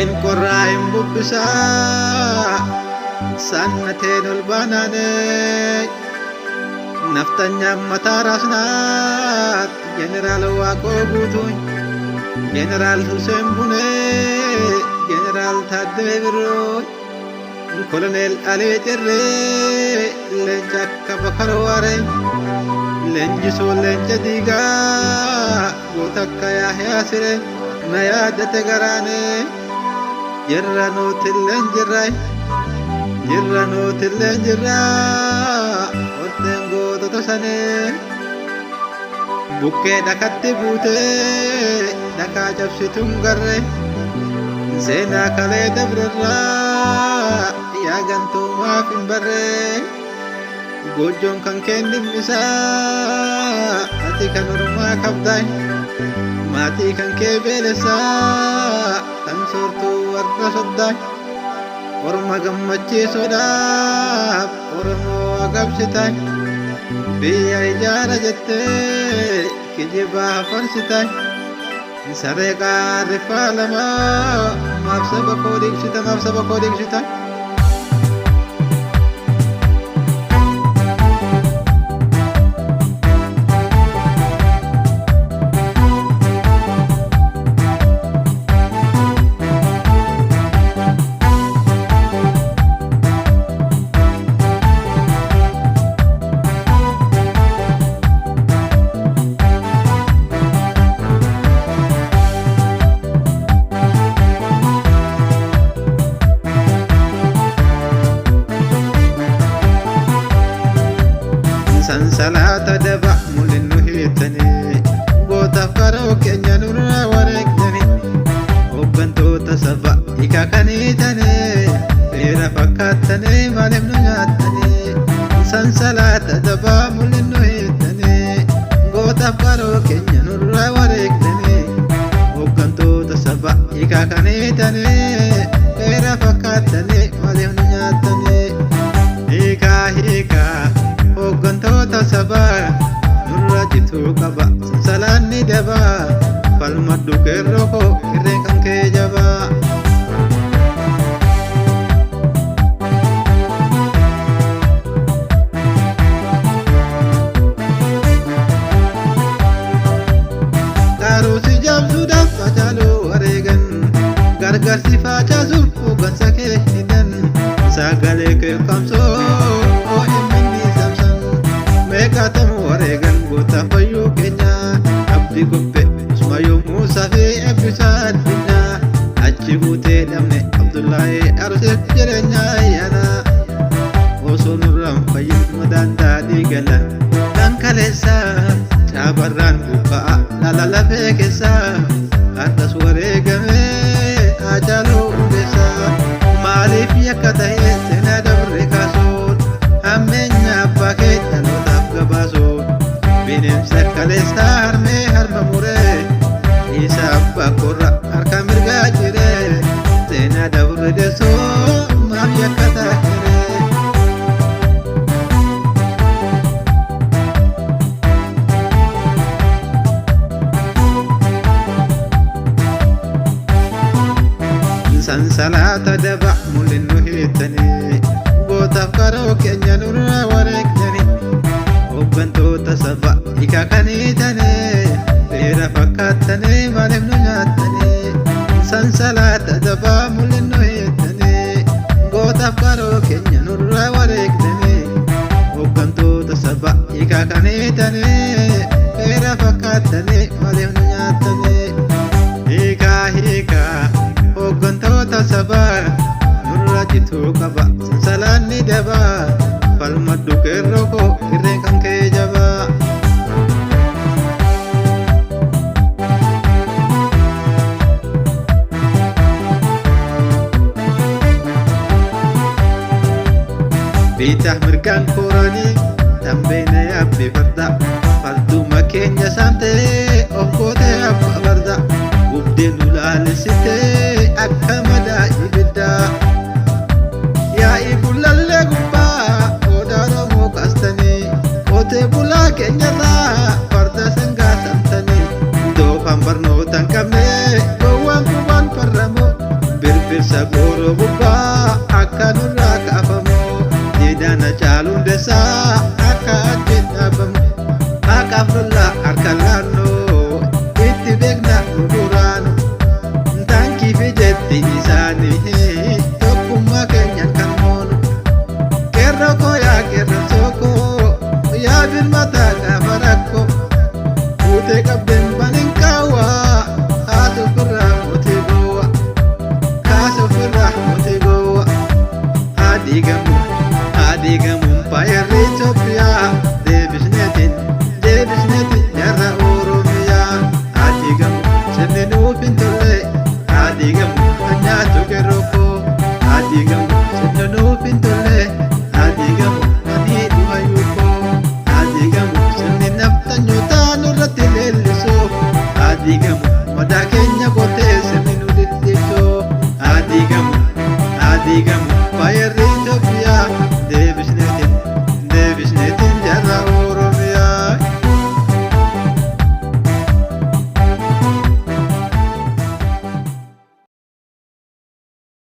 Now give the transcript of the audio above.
En qorraa hin bubbisaa sannateen ol baanaanee naftanyaan mataa raasnaat jeneraal Waaqoo guutuun jeneraal Hussein Bunee jeneraal Taaddee Birroo koloneel Alee Cirree leenca akka Bakar Waaree leenjisoo leenca diigaa goota akka Yahyaa Siree na yaadate garaanee jirra nootilleen jirraa olteen gootota sanee bukkee dhakatti buutee dhakaa cabsituun garree seenaa kalee dabrerraa yaa gantuumaaf hin barree goojjoon kan kennimmisaa ati kan ormaa qabdaay maatii kan kee beelessaa kan soortuu warra soddaay orma gammachiisuudhaaf Oromoo agabsitaay biyya ijaara jettee kijibaa farsitaay saree qaarriffaa lamaa maaf saba koo diigsita Sansalata daba mul'innu hiitanii gootaaf karoo keenya nurraa wareegdanii hooggantoota saba hiikaa kan hiitanii seera fakkaatanii maaliif nu nyaattanii sansalata daba mul'innu hiitanii gootaaf karoo keenya nurraa wareegdanii hooggantoota saba hiikaa kan hiitanii seera fakkaatanii maaliif nu nyaattanii hiikaa hooggantoota sabaa nurra jituu qaba sansalaanni dabaa falmadhu keerroo koo irreen kan kee jabaa Qaaruusi jabsuudhaaf facaaluu wareegan gargarsi facaasuuf hooggansa kee hidhan sagalee kee kamsoo meeqaatamu wareegan goota fayyuu keenya abdii gobbee usma yommuu safee eebbisaa addunyaa achi buutee dhabne Abdullaahii Arseef jireenya ayyaana osoo nurraan fayyin madaan daadhii gala kan kaleessaa caabarraan bubba'a lala lafee keessaa har'as wareegamee Haacaaluu Hundeessaa maaliif yakka ta'ee seenaa dabre kaasuun hammeenya abbaa kee bineensa kaleessaa harmee harma muree isa abbaa korra harka mirgaa jiree seenaa dabre deessoo maaf yakka taahiree sansalata daba mul'innu hiitanii gootaaf karoo keenya nurraa wareegdanii hooggantoota saba hiikaa kan hiitanii seera fakkaatanii maaliif nu nyaattanii sansalata dabaa mul'innu hiitanii gootaaf karoo keenya nurraa wareegdanii hooggantoota saba hiikaa kan hiitanii seera fakkaatanii maaliif nu nyaattanii hiikaa hooggantoota sabaa nurra jituu qaba sansalaanni dabaa falmadhu keerroo koo irreen kan kee jabaa biitaaf mirgaan kooranii dambeena yaabbi farda farduma keenya saamtee of gootee abbaa farda gubdee nu laalessitee akka madaa ibiddaa yaa'ii bullallee gubbaa odaaramoo kaastanii qotee bulaa keenyarraa farda sangaa samtanii doofaan barnoota hin qabne gowwaan qubaan farramoo isa gooroo gubbaa akka nurraa kaafamu diidana caaluun deessaa akka achi dhaabamu maqaaf lollaa harka laannoo itti beekna nu duraanu taankii fi jetti isaanii tokkummaa keenyan kan moonu qeerroo koo yaa qeerransoo koo yaa birmataa gaafa rakkoo fuutee qabdeen banin qaawwaa haasofirraa mootii goowwa haasofirraa mootii goowwa haa diigamu